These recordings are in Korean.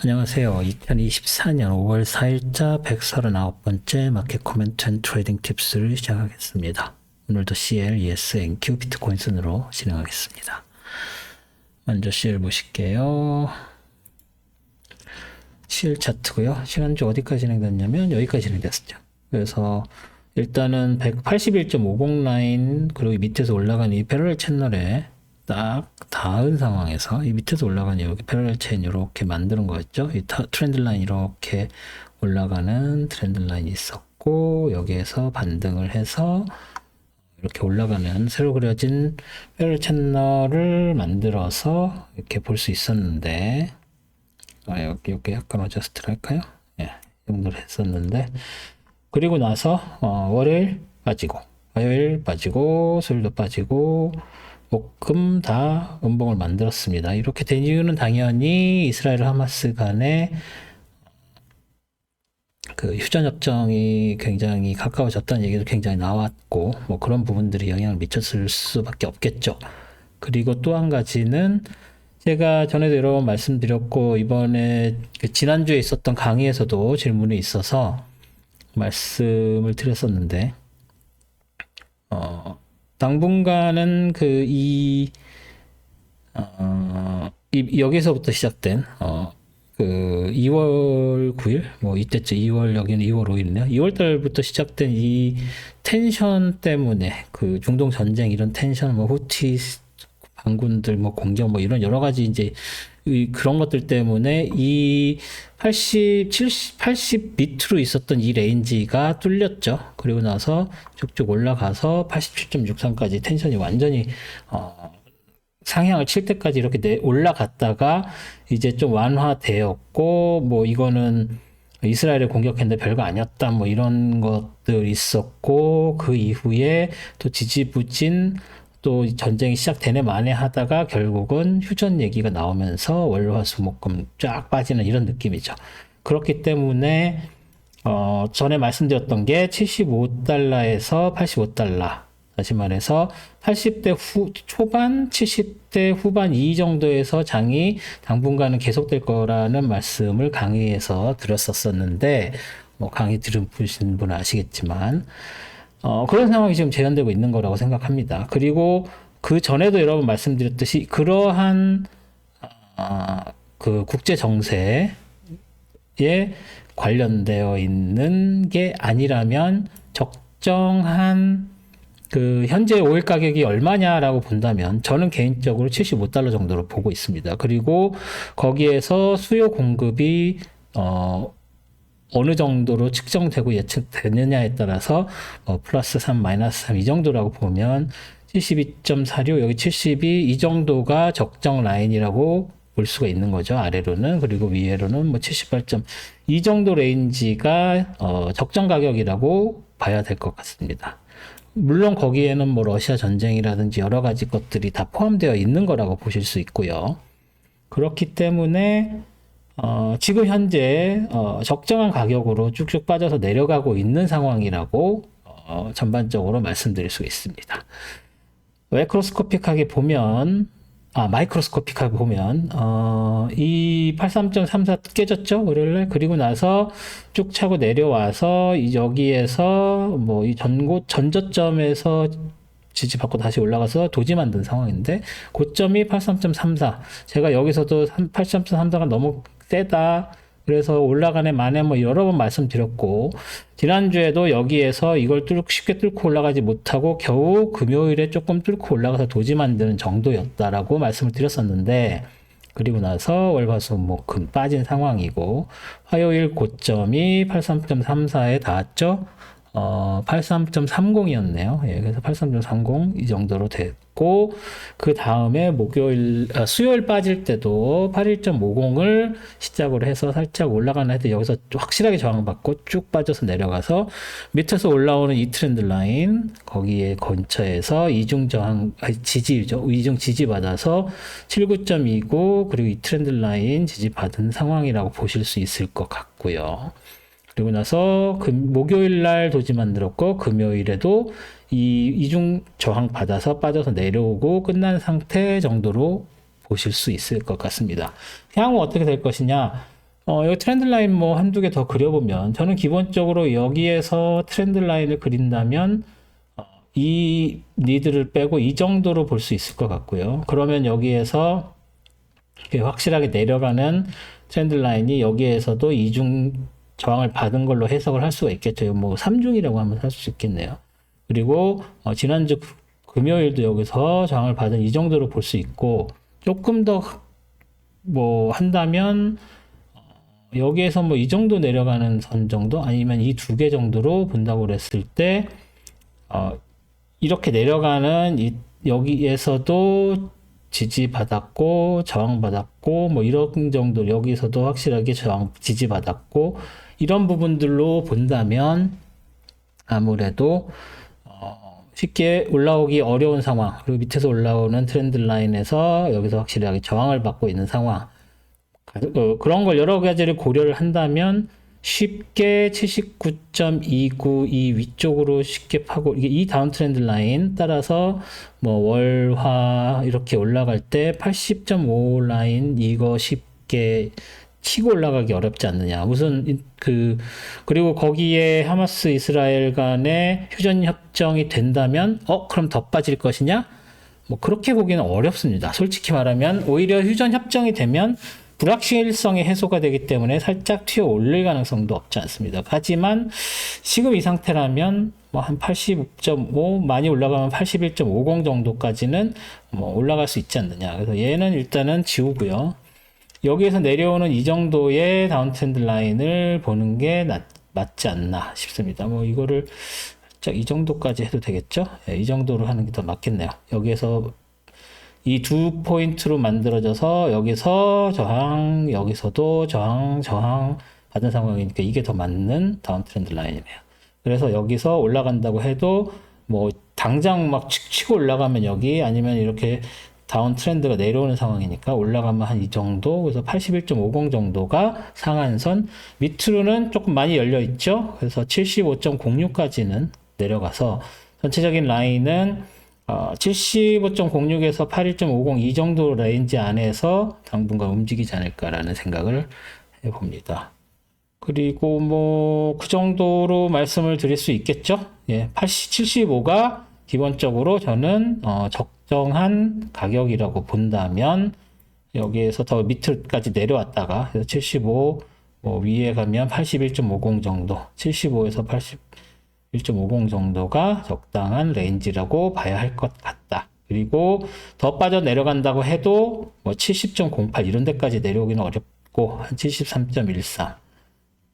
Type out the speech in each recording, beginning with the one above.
안녕하세요. 2024년 5월 4일자 139번째 마켓 코멘트 앤 트레이딩 팁스를 시작하겠습니다. 오늘도 CL, ES, NQ, 비트코인 순으로 진행하겠습니다. 먼저 CL 보실게요. CL 차트고요. 시간주 어디까지 진행됐냐면 여기까지 진행됐었죠. 그래서 일단은 181.50 라인 그리고 밑에서 올라간 이 패러렐 채널에 딱 닿은 상황에서 이 밑에서 올라가는 여기 패러렐 체인 이렇게 만드는 거였죠. 이 트렌드 라인 이렇게 올라가는 트렌드 라인이 있었고 여기에서 반등을 해서 이렇게 올라가는 새로 그려진 패러렐 채널을 만들어서 이렇게 볼 수 있었는데 여기 약간 어저스트를 할까요? 예, 이 정도로 했었는데 그리고 나서 월요일 빠지고 화요일 빠지고 수요일도 빠지고 목금 다 음봉을 만들었습니다. 이렇게 된 이유는 당연히 이스라엘 하마스 간의 그 휴전협정이 굉장히 가까워졌다는 얘기도 굉장히 나왔고 뭐 그런 부분들이 영향을 미쳤을 수밖에 없겠죠. 그리고 또 한 가지는 제가 전에도 여러 번 말씀드렸고 이번에 그 지난주에 있었던 강의에서도 질문이 있어서 말씀을 드렸었는데 당분간은 여기서부터 시작된 그 2월 9일 뭐 이때쯤 2월 여기는 2월 5일이네요. 2월 달부터 시작된 이 텐션 때문에 그 중동 전쟁 이런 텐션 뭐 후티 반군들 뭐 공격 뭐 이런 여러 가지 이제 그런 것들 때문에 이 80, 70, 80 밑으로 있었던 이 레인지가 뚫렸죠. 그리고 나서 쭉쭉 올라가서 87.63까지 텐션이 완전히 상향을 칠 때까지 이렇게 올라갔다가 이제 좀 완화되었고 뭐 이거는 이스라엘을 공격했는데 별거 아니었다 뭐 이런 것들 있었고 그 이후에 또 지지부진 또 전쟁이 시작되네 마네 하다가 결국은 휴전 얘기가 나오면서 월화수목금 쫙 빠지는 이런 느낌이죠. 그렇기 때문에 전에 말씀드렸던 게 75달러에서 85달러 다시 말해서 80대 초반, 70대 후반 이 정도에서 장이 당분간은 계속될 거라는 말씀을 강의에서 드렸었는데 뭐 강의 들으신 분은 아시겠지만 그런 상황이 지금 재현되고 있는 거라고 생각합니다. 그리고 그 전에도 여러 번 말씀드렸듯이 그러한 그 국제 정세에 관련되어 있는 게 아니라면 적정한 그 현재 오일 가격이 얼마냐라고 본다면 저는 개인적으로 75달러 정도로 보고 있습니다. 그리고 거기에서 수요 공급이 어느 정도로 측정되고 예측되느냐에 따라서 플러스 3, 마이너스 3 이 정도라고 보면 72.46 여기 72 이 정도가 적정 라인이라고 볼 수가 있는 거죠. 아래로는 그리고 위에로는 뭐 78점 이 정도 레인지가 적정 가격이라고 봐야 될 것 같습니다. 물론 거기에는 뭐 러시아 전쟁이라든지 여러 가지 것들이 다 포함되어 있는 거라고 보실 수 있고요. 그렇기 때문에 지금 현재 적정한 가격으로 쭉쭉 빠져서 내려가고 있는 상황이라고 전반적으로 말씀드릴 수 있습니다. 매크로스코픽하게 보면 마이크로스코픽하게 보면 이 83.34 깨졌죠 월요일날. 그리고 나서 쭉 차고 내려와서 여기에서 뭐 이 전저점에서 지지받고 다시 올라가서 도지 만든 상황인데 고점이 83.34 제가 여기서도 83.34가 너무 세다 그래서 올라가네 마네 뭐 여러 번 말씀드렸고 지난주에도 여기에서 이걸 쉽게 뚫고 올라가지 못하고 겨우 금요일에 조금 뚫고 올라가서 도지 만드는 정도였다라고 말씀을 드렸었는데 그리고 나서 월화수목금 빠진 상황이고 화요일 고점이 83.34에 닿았죠. 83.30이었네요. 예, 그래서 83.30 이 정도로 됐고 그 다음에 수요일 빠질 때도 81.50을 시작으로 해서 살짝 올라가는 해도 여기서 확실하게 저항받고 쭉 빠져서 내려가서 밑에서 올라오는 이 트렌드 라인 거기에 근처에서 이중 저항 지지죠. 이중 지지 받아서 79.29 그리고 이 트렌드 라인 지지 받은 상황이라고 보실 수 있을 것 같고요. 그리고 나서 목요일 날 도지 만들었고 금요일에도 이 이중 저항 받아서 빠져서 내려오고 끝난 상태 정도로 보실 수 있을 것 같습니다. 향후 어떻게 될 것이냐 여기 트렌드 라인 뭐 한두 개 더 그려보면 저는 기본적으로 여기에서 트렌드 라인을 그린다면 이 니드를 빼고 이 정도로 볼 수 있을 것 같고요. 그러면 여기에서 확실하게 내려가는 트렌드 라인이 여기에서도 이중 저항을 받은 걸로 해석을 할 수가 있겠죠. 뭐 3중이라고 하면 할 수 있겠네요. 그리고 지난주 금요일도 여기서 저항을 받은 이 정도로 볼 수 있고, 조금 더 뭐 한다면 여기에서 뭐 이 정도 내려가는 선 정도 아니면 이 두 개 정도로 본다고 그랬을 때 이렇게 내려가는 여기에서도 지지받았고 저항받았고 뭐 이런 정도, 여기서도 확실하게 지지받았고 이런 부분들로 본다면 아무래도 쉽게 올라오기 어려운 상황, 그리고 밑에서 올라오는 트렌드 라인에서 여기서 확실하게 저항을 받고 있는 상황, 그런 걸 여러 가지를 고려를 한다면 쉽게 79.292 위쪽으로 쉽게 파고, 이게 이 다운 트렌드 라인 따라서 뭐 월화 이렇게 올라갈 때 80.5 라인 이거 쉽게 치고 올라가기 어렵지 않느냐. 무슨 그리고 거기에 하마스 이스라엘 간의 휴전 협정이 된다면 그럼 더 빠질 것이냐? 뭐 그렇게 보기는 어렵습니다. 솔직히 말하면 오히려 휴전 협정이 되면 불확실성이 해소가 되기 때문에 살짝 튀어 올릴 가능성도 없지 않습니다. 하지만 지금 이 상태라면 뭐 한 85.5 많이 올라가면 81.50 정도까지는 뭐 올라갈 수 있지 않느냐. 그래서 얘는 일단은 지우고요. 여기에서 내려오는 이 정도의 다운트렌드 라인을 보는 게 맞지 않나 싶습니다. 뭐 이거를 살짝 이 정도까지 해도 되겠죠? 네, 이 정도로 하는 게 더 맞겠네요. 여기에서 이 두 포인트로 만들어져서 여기서 저항, 여기서도 저항 받은 상황이니까 이게 더 맞는 다운트렌드 라인이네요. 그래서 여기서 올라간다고 해도 뭐 당장 막 치고 올라가면 여기, 아니면 이렇게 다운 트렌드가 내려오는 상황이니까 올라가면 한 이 정도, 그래서 81.50 정도가 상한선, 밑으로는 조금 많이 열려 있죠. 그래서 75.06까지는 내려가서 전체적인 라인은 75.06에서 81.50 이 정도 레인지 안에서 당분간 움직이지 않을까라는 생각을 해봅니다. 그리고 뭐 그 정도로 말씀을 드릴 수 있겠죠. 예, 75가 기본적으로 저는 적정한 가격이라고 본다면, 여기에서 더 밑을까지 내려왔다가 75 뭐 위에 가면 81.50 정도, 75에서 81.50 정도가 적당한 레인지라고 봐야 할 것 같다. 그리고 더 빠져 내려간다고 해도 뭐 70.08 이런 데까지 내려오기는 어렵고 한 73.13,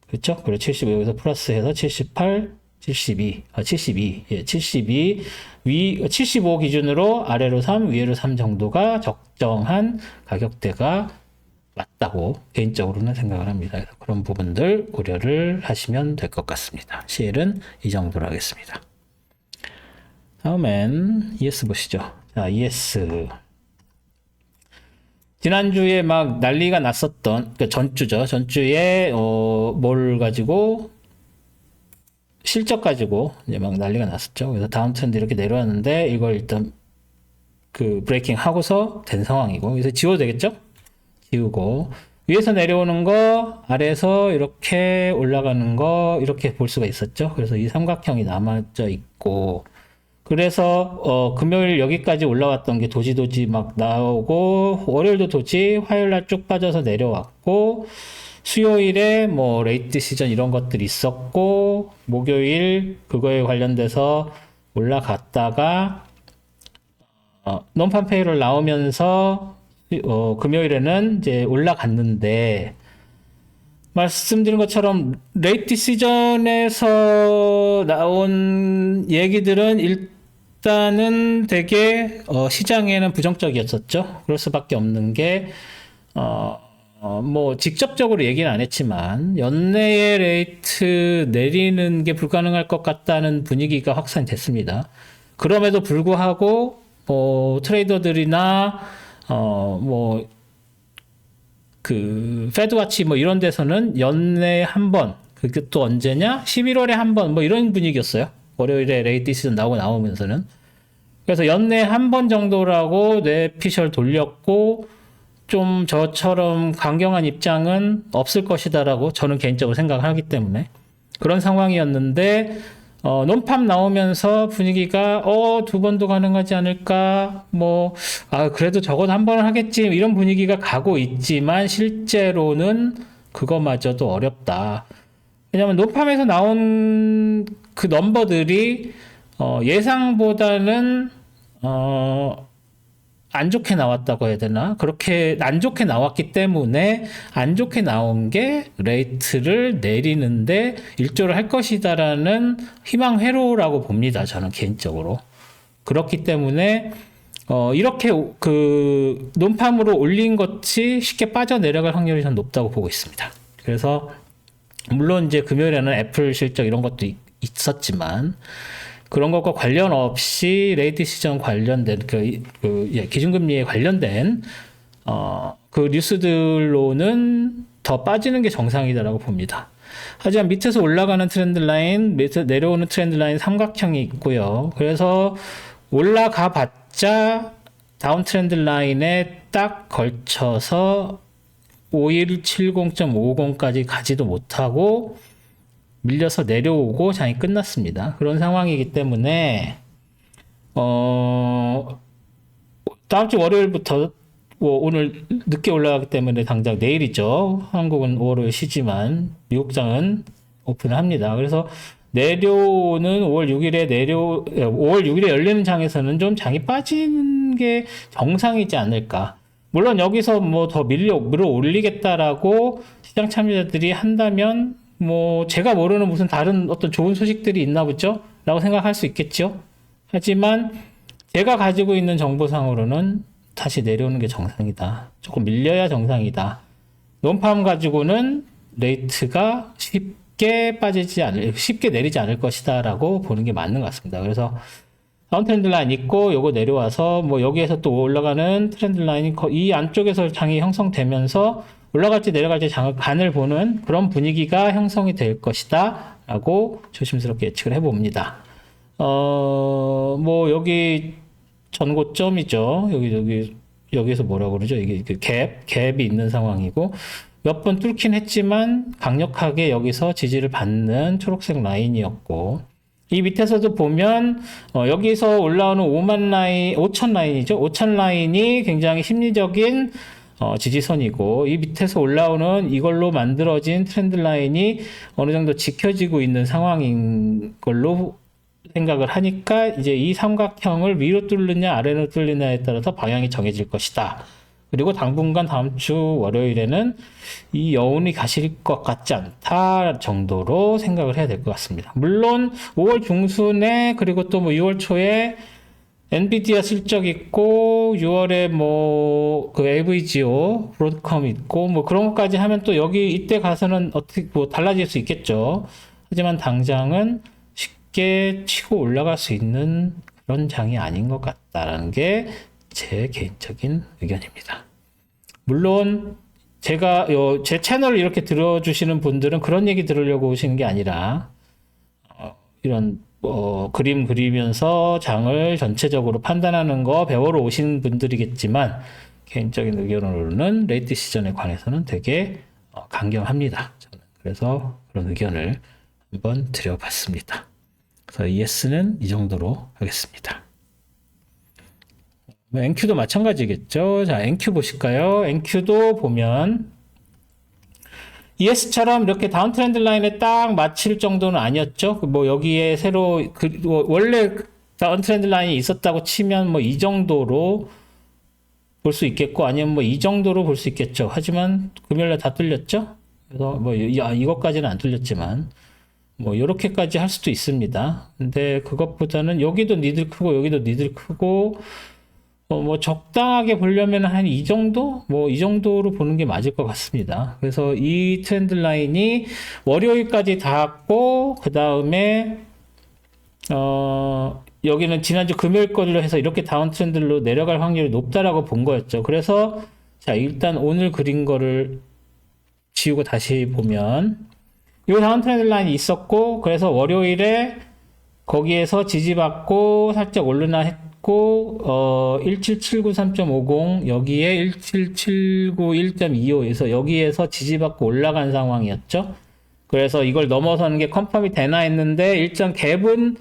그렇죠? 그리고 75 여기서 플러스해서 78, 72, 예, 72, 75 기준으로 아래로 3, 위로 3 정도가 적정한 가격대가 맞다고 개인적으로는 생각을 합니다. 그래서 그런 부분들 고려를 하시면 될 것 같습니다. CL은 이 정도로 하겠습니다. 다음엔 ES 보시죠. 자, ES. 지난주에 막 난리가 났었던, 그러니까 전주죠. 전주에 뭘 가지고 실적 가지고 이제 막 난리가 났었죠. 그래서 다운 트렌드 이렇게 내려왔는데 이걸 일단 브레이킹 하고서 된 상황이고, 그래서 지워도 되겠죠? 지우고 위에서 내려오는 거, 아래에서 이렇게 올라가는 거 이렇게 볼 수가 있었죠. 그래서 이 삼각형이 남아져 있고, 그래서 금요일 여기까지 올라왔던 게 도지 막 나오고, 월요일도 도지, 화요일날 쭉 빠져서 내려왔고, 수요일에 뭐 레이트 시전 이런 것들이 있었고, 목요일 그거에 관련돼서 올라갔다가 논판 페이롤 나오면서 금요일에는 이제 올라갔는데, 말씀드린 것처럼 레이트 시전에서 나온 얘기들은 일단은 되게 시장에는 부정적이었었죠. 그럴 수밖에 없는 게 뭐 직접적으로 얘기는 안 했지만 연내에 레이트 내리는 게 불가능할 것 같다는 분위기가 확산이 됐습니다. 그럼에도 불구하고 트레이더들이나 페드와치 뭐 이런 데서는 연내에 한 번, 그게 또 언제냐? 11월에 한 번, 뭐 이런 분위기였어요. 월요일에 레이트 시즌 나오면서는. 그래서 연내에 한 번 정도라고 뇌피셜 돌렸고, 좀 저처럼 강경한 입장은 없을 것이다라고 저는 개인적으로 생각을 하기 때문에 그런 상황이었는데 논팝 나오면서 분위기가 두 번도 가능하지 않을까 그래도 적어도 한 번은 하겠지 이런 분위기가 가고 있지만 실제로는 그거마저도 어렵다. 왜냐하면 논팝에서 나온 그 넘버들이 예상보다는 안 좋게 나왔다고 해야 되나? 그렇게 안 좋게 나왔기 때문에 안 좋게 나온 게 레이트를 내리는데 일조를 할 것이다라는 희망 회로라고 봅니다. 저는 개인적으로. 그렇기 때문에 이렇게 그 논팜으로 올린 것이 쉽게 빠져내려갈 확률이 전 높다고 보고 있습니다. 그래서 물론 이제 금요일에는 애플 실적 이런 것도 있었지만 그런 것과 관련 없이 레이트 시전 관련된 기준금리에 관련된 그 뉴스들로는 더 빠지는 게 정상이다라고 봅니다. 하지만 밑에서 올라가는 트렌드 라인, 밑에서 내려오는 트렌드 라인 삼각형이 있고요. 그래서 올라가 봤자 다운 트렌드 라인에 딱 걸쳐서 5170.50까지 가지도 못하고 밀려서 내려오고 장이 끝났습니다. 그런 상황이기 때문에 다음 주 월요일부터 오늘 늦게 올라가기 때문에 당장 내일이죠. 한국은 5월 쉬지만 미국장은 오픈을 합니다. 그래서 내려오는 5월 6일에 열리는 장에서는 좀 장이 빠지는 게 정상이지 않을까. 물론 여기서 더 밀어 올리겠다라고 시장 참여자들이 한다면 제가 모르는 무슨 다른 어떤 좋은 소식들이 있나 보죠? 라고 생각할 수 있겠죠? 하지만 제가 가지고 있는 정보상으로는 다시 내려오는 게 정상이다. 조금 밀려야 정상이다. 논팜 가지고는 레이트가 쉽게 내리지 않을 것이다. 라고 보는 게 맞는 것 같습니다. 그래서 다운 트렌드 라인 있고 요거 내려와서 여기에서 또 올라가는 트렌드 라인이 이 안쪽에서 장이 형성되면서 올라갈지 내려갈지 간을 보는 그런 분위기가 형성이 될 것이다 라고 조심스럽게 예측을 해봅니다. 여기 전고점이죠. 여기서 뭐라고 그러죠? 이게 갭이 있는 상황이고 몇 번 뚫긴 했지만 강력하게 여기서 지지를 받는 초록색 라인이었고 이 밑에서도 보면 여기서 올라오는 5천 라인이죠. 5천 라인이 굉장히 심리적인 지지선이고 이 밑에서 올라오는 이걸로 만들어진 트렌드 라인이 어느 정도 지켜지고 있는 상황인 걸로 생각을 하니까 이제 이 삼각형을 위로 뚫느냐 아래로 뚫느냐에 따라서 방향이 정해질 것이다. 그리고 당분간 다음 주 월요일에는 이 여운이 가실 것 같지 않다 정도로 생각을 해야 될 것 같습니다. 물론 5월 중순에 그리고 또 6월 초에 엔비디아 실적 있고 6월에 그 LVGO, 브로드컴 있고 그런 것까지 하면 또 이때 가서는 어떻게 달라질 수 있겠죠. 하지만 당장은 쉽게 치고 올라갈 수 있는 그런 장이 아닌 것 같다라는 게 제 개인적인 의견입니다. 물론 제가 제 채널을 이렇게 들어주시는 분들은 그런 얘기 들으려고 오시는 게 아니라 이런 그림 그리면서 장을 전체적으로 판단하는 거 배우러 오신 분들이겠지만 개인적인 의견으로는 레이트 시전에 관해서는 되게 강경합니다. 저는 그래서 그런 의견을 한번 드려봤습니다. 그래서 ES는 이 정도로 하겠습니다. NQ도 마찬가지겠죠. 자, NQ 보실까요? NQ도 보면 ES처럼 이렇게 다운 트렌드 라인에 딱 맞힐 정도는 아니었죠. 여기에 새로 원래 다운 트렌드 라인이 있었다고 치면 이 정도로 볼 수 있겠고 아니면 이 정도로 볼 수 있겠죠. 하지만 금요일에 다 뚫렸죠. 그래서 이것까지는 안 뚫렸지만 요렇게까지 할 수도 있습니다. 근데 그것보다는 여기도 니들 크고 여기도 니들 크고 적당하게 보려면 한 이 정도? 이 정도로 보는 게 맞을 것 같습니다. 그래서 이 트렌드 라인이 월요일까지 닿았고, 그 다음에, 여기는 지난주 금요일 걸로 해서 이렇게 다운 트렌드로 내려갈 확률이 높다라고 본 거였죠. 그래서, 자, 일단 오늘 그린 거를 지우고 다시 보면, 이 다운 트렌드 라인이 있었고, 그래서 월요일에 거기에서 지지받고 살짝 오르나 했고, 내려왔고 1779 3.50 여기에 1779 1.25에서 여기에서 지지받고 올라간 상황이었죠. 그래서 이걸 넘어서는 게 컨펌이 되나 했는데 일단 갭은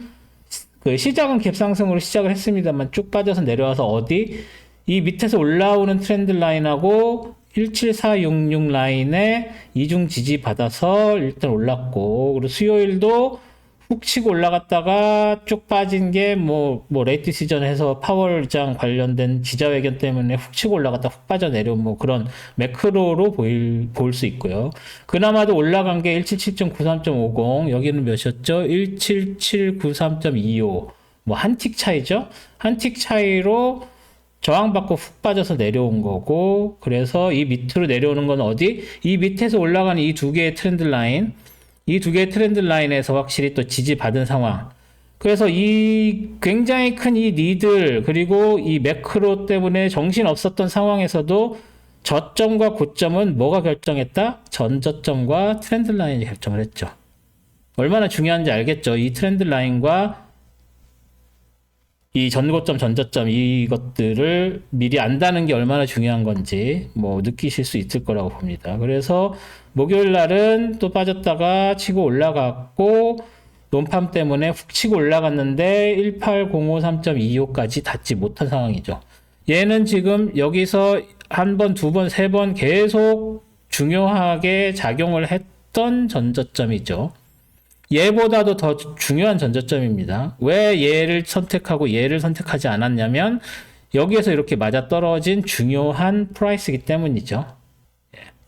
그 시작은 갭 상승으로 시작을 했습니다만 쭉 빠져서 내려와서 어디 이 밑에서 올라오는 트렌드 라인하고 17466 라인에 이중 지지 받아서 일단 올랐고, 그리고 수요일도 훅 치고 올라갔다가 쭉 빠진 게 레이트 시전에서 파월장 관련된 기자회견 때문에 훅 치고 올라갔다 훅 빠져 내려온 그런 매크로로 볼 수 있고요. 그나마도 올라간 게 177.93.50, 여기는 몇이었죠? 17793.25. 한 틱 차이죠? 한 틱 차이로 저항받고 훅 빠져서 내려온 거고, 그래서 이 밑으로 내려오는 건 어디? 이 밑에서 올라가는 이 두 개의 트렌드 라인, 이 두 개의 트렌드 라인에서 확실히 또 지지받은 상황. 그래서 이 굉장히 큰 이 니들, 그리고 이 매크로 때문에 정신 없었던 상황에서도 저점과 고점은 뭐가 결정했다? 전저점과 트렌드 라인이 결정을 했죠. 얼마나 중요한지 알겠죠? 이 트렌드 라인과 이 전고점, 전저점 이것들을 미리 안다는 게 얼마나 중요한 건지 느끼실 수 있을 거라고 봅니다. 그래서 목요일 날은 또 빠졌다가 치고 올라갔고 논팜 때문에 훅 치고 올라갔는데 1805 3.25까지 닿지 못한 상황이죠. 얘는 지금 여기서 한 번, 두 번, 세 번 계속 중요하게 작용을 했던 전저점이죠. 얘보다도 더 중요한 전저점입니다. 왜 얘를 선택하고 얘를 선택하지 않았냐면 여기에서 이렇게 맞아떨어진 중요한 프라이스이기 때문이죠.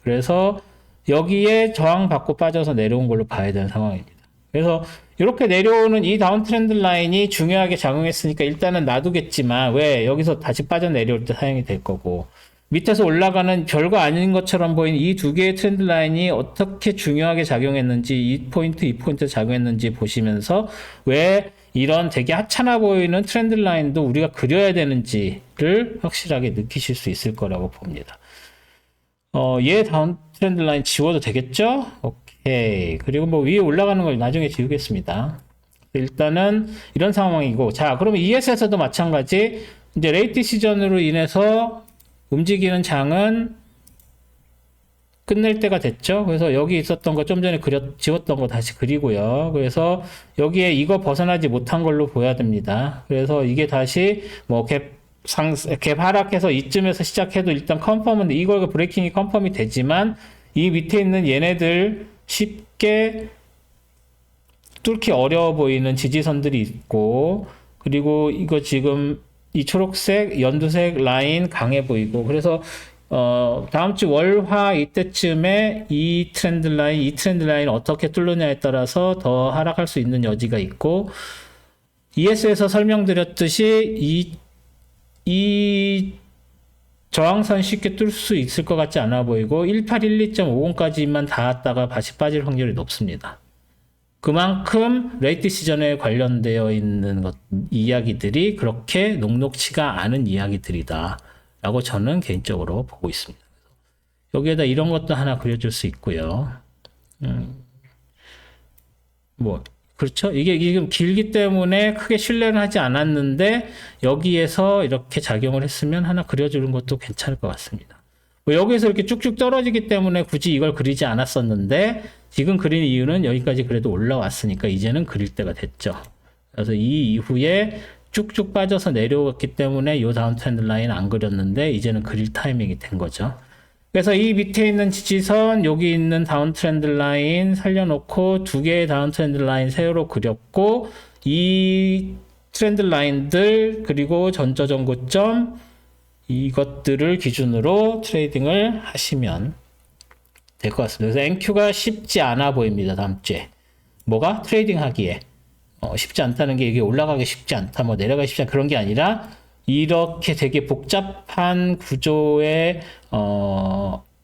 그래서 여기에 저항받고 빠져서 내려온 걸로 봐야 되는 상황입니다. 그래서 이렇게 내려오는 이 다운 트렌드 라인이 중요하게 작용했으니까 일단은 놔두겠지만 왜 여기서 다시 빠져 내려올 때 사용이 될 거고, 밑에서 올라가는 별거 아닌 것처럼 보이는 이 두 개의 트렌드 라인이 어떻게 중요하게 작용했는지, 이 포인트 작용했는지 보시면서 왜 이런 되게 하찮아 보이는 트렌드 라인도 우리가 그려야 되는지를 확실하게 느끼실 수 있을 거라고 봅니다. 얘 다운 트렌드 라인 지워도 되겠죠? 오케이. 그리고 위에 올라가는 걸 나중에 지우겠습니다. 일단은 이런 상황이고, 자, 그러면 ES에서도 마찬가지, 이제 레이트 시전으로 인해서 움직이는 장은 끝낼 때가 됐죠. 그래서 여기 있었던 거 좀 전에 지웠던 거 다시 그리고요. 그래서 여기에 이거 벗어나지 못한 걸로 보여야 됩니다. 그래서 이게 다시 갭 하락해서 이쯤에서 시작해도 일단 컨펌은 이거 브레이킹이 컨펌이 되지만 이 밑에 있는 얘네들 쉽게 뚫기 어려워 보이는 지지선들이 있고, 그리고 이거 지금 이 초록색, 연두색 라인 강해 보이고, 그래서 다음 주 월화 이때쯤에 이 트렌드 라인 어떻게 뚫느냐에 따라서 더 하락할 수 있는 여지가 있고, ES에서 설명드렸듯이 이 저항선 쉽게 뚫을 수 있을 것 같지 않아 보이고 1812.50까지만 닿았다가 다시 빠질 확률이 높습니다. 그만큼 레이트 시전에 관련되어 있는 이야기들이 그렇게 녹록치가 않은 이야기들이다 라고 저는 개인적으로 보고 있습니다. 여기에다 이런 것도 하나 그려줄 수 있고요. 그렇죠? 이게 지금 길기 때문에 크게 신뢰는 하지 않았는데 여기에서 이렇게 작용을 했으면 하나 그려주는 것도 괜찮을 것 같습니다. 여기에서 이렇게 쭉쭉 떨어지기 때문에 굳이 이걸 그리지 않았었는데 지금 그린 이유는 여기까지 그래도 올라왔으니까 이제는 그릴 때가 됐죠. 그래서 이 이후에 쭉쭉 빠져서 내려왔기 때문에 이 다운 트렌드 라인 안 그렸는데 이제는 그릴 타이밍이 된 거죠. 그래서 이 밑에 있는 지지선, 여기 있는 다운 트렌드 라인 살려놓고 두 개의 다운 트렌드 라인 세로 그렸고, 이 트렌드 라인들 그리고 전저점 고점 이것들을 기준으로 트레이딩을 하시면 될 것 같습니다. 그래서 NQ가 쉽지 않아 보입니다. 다음 주에 뭐가 트레이딩 하기에 쉽지 않다는 게 이게 올라가기 쉽지 않다, 내려가기 쉽지 않다 그런 게 아니라 이렇게 되게 복잡한 구조의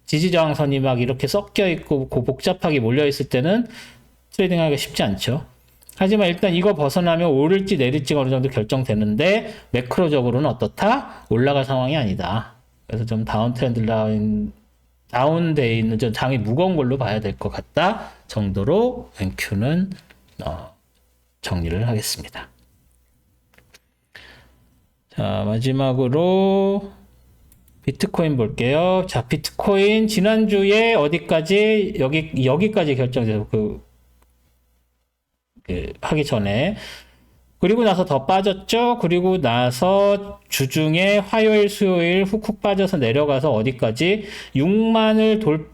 지지저항선이 막 이렇게 섞여 있고 복잡하게 몰려 있을 때는 트레이딩하기가 쉽지 않죠. 하지만 일단 이거 벗어나면 오를지 내릴지가 어느 정도 결정되는데 매크로적으로는 어떻다? 올라갈 상황이 아니다. 그래서 좀 다운 트렌드 라인 다운되어 있는 좀 장이 무거운 걸로 봐야 될 것 같다 정도로 NQ는 정리를 하겠습니다. 자, 마지막으로 비트코인 볼게요. 자, 비트코인 지난주에 어디까지 여기까지 결정돼서 하기 전에 그리고 나서 더 빠졌죠. 그리고 나서 주중에 화요일, 수요일 훅훅 빠져서 내려가서 어디까지 6만을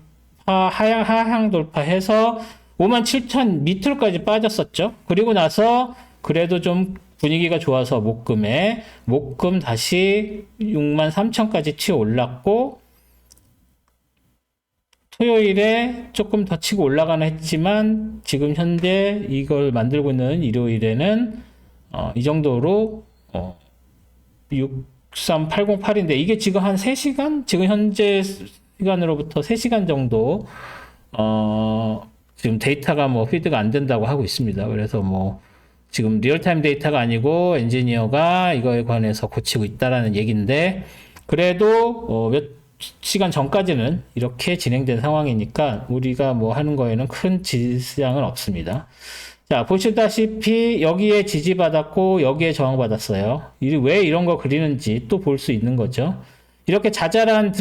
하향 돌파해서 5만 7천 밑으로까지 빠졌었죠. 그리고 나서 그래도 좀 분위기가 좋아서 목금 다시 6만 3천까지 치어 올랐고 토요일에 조금 더 치고 올라가나 했지만 지금 현재 이걸 만들고 있는 일요일에는 이 정도로 63808인데 이게 지금 한 3시간? 지금 현재 시간으로부터 3시간 정도 지금 데이터가 피드가 안 된다고 하고 있습니다. 그래서 지금 리얼타임 데이터가 아니고 엔지니어가 이거에 관해서 고치고 있다라는 얘기인데 그래도 몇 시간 전까지는 이렇게 진행된 상황이니까 우리가 하는 거에는 큰 지장은 없습니다. 자, 보시다시피 여기에 지지받았고 여기에 저항받았어요. 왜 이런 거 그리는지 또 볼 수 있는 거죠. 이렇게 자잘한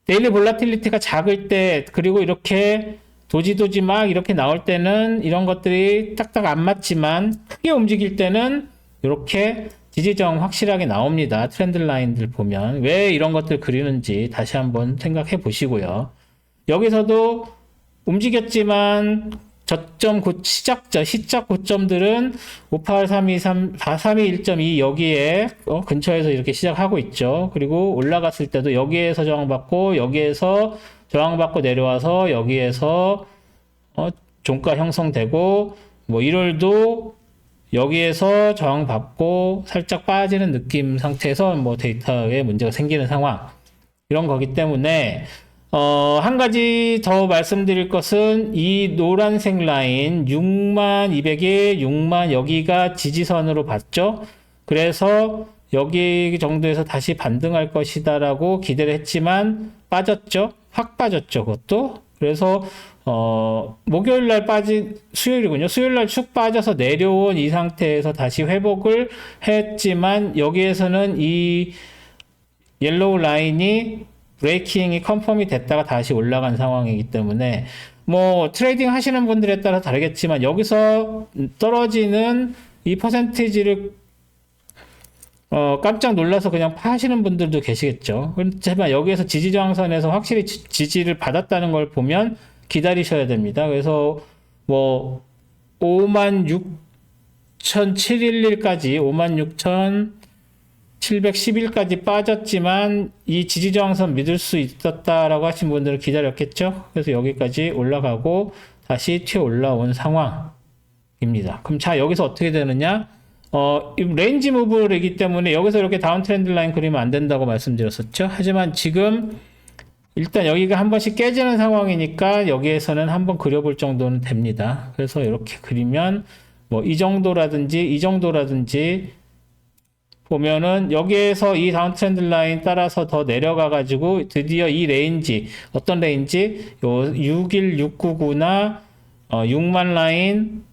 데일리 볼라틸리티가 작을 때 그리고 이렇게 도지 막 이렇게 나올 때는 이런 것들이 딱딱 안 맞지만 크게 움직일 때는 이렇게 지지저항 확실하게 나옵니다. 트렌드 라인들 보면 왜 이런 것들 그리는지 다시 한번 생각해 보시고요. 여기서도 움직였지만 시작 고점들은 58323, 432.1.2 여기에 근처에서 이렇게 시작하고 있죠. 그리고 올라갔을 때도 여기에서 저항받고 여기에서 저항받고 내려와서 여기에서 종가 형성되고 1월도 여기에서 저항받고 살짝 빠지는 느낌 상태에서 데이터에 문제가 생기는 상황 이런 거기 때문에 한 가지 더 말씀드릴 것은 이 노란색 라인 6200에 6만 여기가 지지선으로 봤죠. 그래서 여기 정도에서 다시 반등할 것이다라고 기대를 했지만 빠졌죠. 확 빠졌죠. 그것도. 그래서 목요일 날 수요일이군요. 수요일 날 축 빠져서 내려온 이 상태에서 다시 회복을 했지만 여기에서는 이 옐로우 라인이 브레이킹이 컨펌이 됐다가 다시 올라간 상황이기 때문에 트레이딩 하시는 분들에 따라 다르겠지만 여기서 떨어지는 이 퍼센티지를 깜짝 놀라서 그냥 파시는 분들도 계시겠죠. 하지만 여기에서 지지저항선에서 확실히 지지를 받았다는 걸 보면 기다리셔야 됩니다. 그래서 56,711까지 56,711까지 빠졌지만 이 지지저항선 믿을 수 있었다라고 하신 분들은 기다렸겠죠. 그래서 여기까지 올라가고 다시 튀어 올라온 상황입니다. 그럼 자 여기서 어떻게 되느냐? 레인지 무브이기 때문에 여기서 이렇게 다운 트렌드 라인 그리면 안 된다고 말씀드렸었죠. 하지만 지금 일단 여기가 한 번씩 깨지는 상황이니까 여기에서는 한번 그려볼 정도는 됩니다. 그래서 이렇게 그리면 이 정도라든지 보면은 여기에서 이 다운 트렌드 라인 따라서 더 내려가 가지고 드디어 이 레인지 어떤 레인지 요 61699나 6만 라인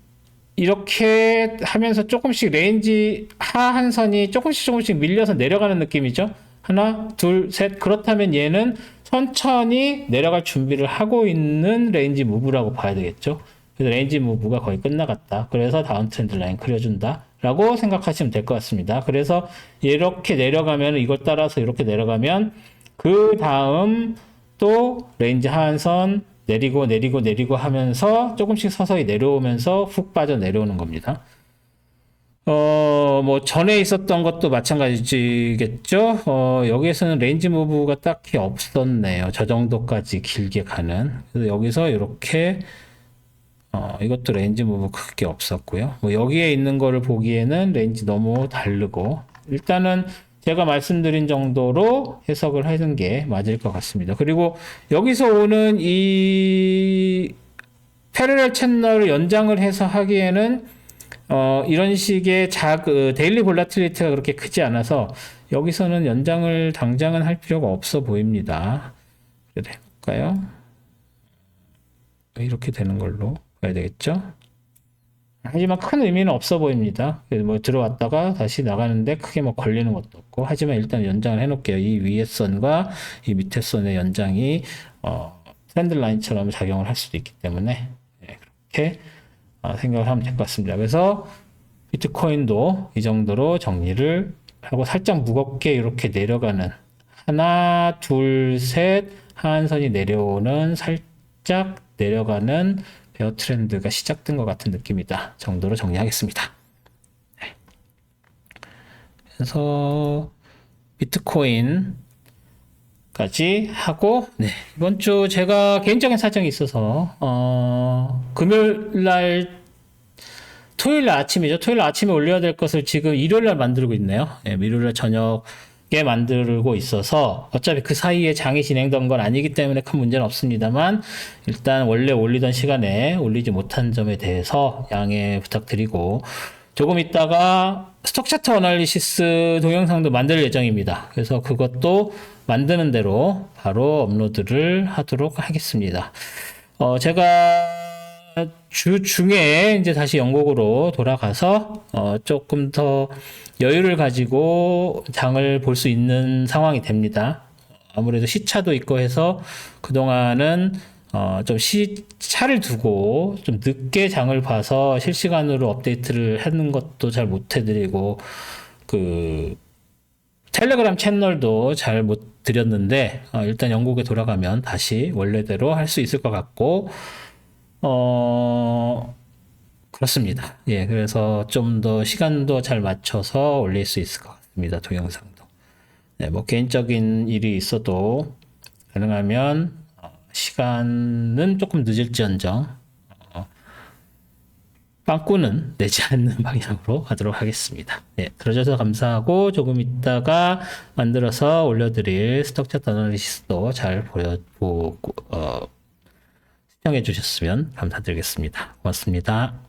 이렇게 하면서 조금씩 레인지 하한선이 조금씩 밀려서 내려가는 느낌이죠. 하나, 둘, 셋. 그렇다면 얘는 천천히 내려갈 준비를 하고 있는 레인지 무브라고 봐야 되겠죠. 그래서 레인지 무브가 거의 끝나갔다. 그래서 다운 트렌드 라인 그려준다. 라고 생각하시면 될 것 같습니다. 그래서 이렇게 내려가면 이걸 따라서 이렇게 내려가면 그 다음 또 레인지 하한선 내리고 하면서 조금씩 서서히 내려오면서 훅 빠져 내려오는 겁니다. 전에 있었던 것도 마찬가지겠죠. 여기에서는 레인지 무브가 딱히 없었네요. 저 정도까지 길게 가는. 그래서 여기서 이렇게 이것도 레인지 무브 크게 없었고요. 여기에 있는 거를 보기에는 레인지 너무 다르고 일단은 제가 말씀드린 정도로 해석을 하는 게 맞을 것 같습니다. 그리고 여기서 오는 이 패러렐 채널을 연장을 해서 하기에는 이런 식의 데일리 볼라틸리티가 그렇게 크지 않아서 여기서는 연장을 당장은 할 필요가 없어 보입니다. 그래도 해볼까요? 이렇게 되는 걸로 봐야 되겠죠? 하지만 큰 의미는 없어 보입니다. 그래서 뭐 들어왔다가 다시 나가는데 크게 뭐 걸리는 것도 없고, 하지만 일단 연장을 해놓을게요. 이 위에 선과 이 밑에 선의 연장이 트렌드 라인처럼 작용을 할 수도 있기 때문에 그렇게 생각을 하면 될 것 같습니다. 그래서 비트코인도 이 정도로 정리를 하고 살짝 무겁게 이렇게 내려가는 하나, 둘, 셋 하한선이 내려오는 살짝 내려가는 베어 트렌드가 시작된 것 같은 느낌이다 정도로 정리하겠습니다. 네. 그래서 비트코인까지 하고 이번 주 제가 개인적인 사정이 있어서 금요일 날 토요일 날 아침이죠. 토요일 날 아침에 올려야 될 것을 지금 일요일 날 만들고 있네요. 일요일 날 저녁에 만들고 있어서 어차피 그 사이에 장이 진행된 건 아니기 때문에 큰 문제는 없습니다만 일단 원래 올리던 시간에 올리지 못한 점에 대해서 양해 부탁드리고 조금 있다가 스톡 차트 어널리시스 동영상도 만들 예정입니다. 그래서 그것도 만드는 대로 바로 업로드를 하도록 하겠습니다. 제가 주 중에 이제 다시 영국으로 돌아가서 조금 더 여유를 가지고 장을 볼 수 있는 상황이 됩니다. 아무래도 시차도 있고 해서 그동안은 좀 시차를 두고 좀 늦게 장을 봐서 실시간으로 업데이트를 하는 것도 잘 못 해드리고 그 텔레그램 채널도 잘 못 드렸는데 일단 영국에 돌아가면 다시 원래대로 할 수 있을 것 같고 그렇습니다. 예, 그래서 좀 더 시간도 잘 맞춰서 올릴 수 있을 것 같습니다. 동영상도. 네, 뭐 개인적인 일이 있어도 가능하면 시간은 조금 늦을지언정 빵꾸는 내지 않는 방향으로 하도록 하겠습니다. 네, 들어줘서 감사하고 조금 있다가 만들어서 올려드릴 스톡 차트 어널리시스도 잘 보고 시청해 주셨으면 감사드리겠습니다. 고맙습니다.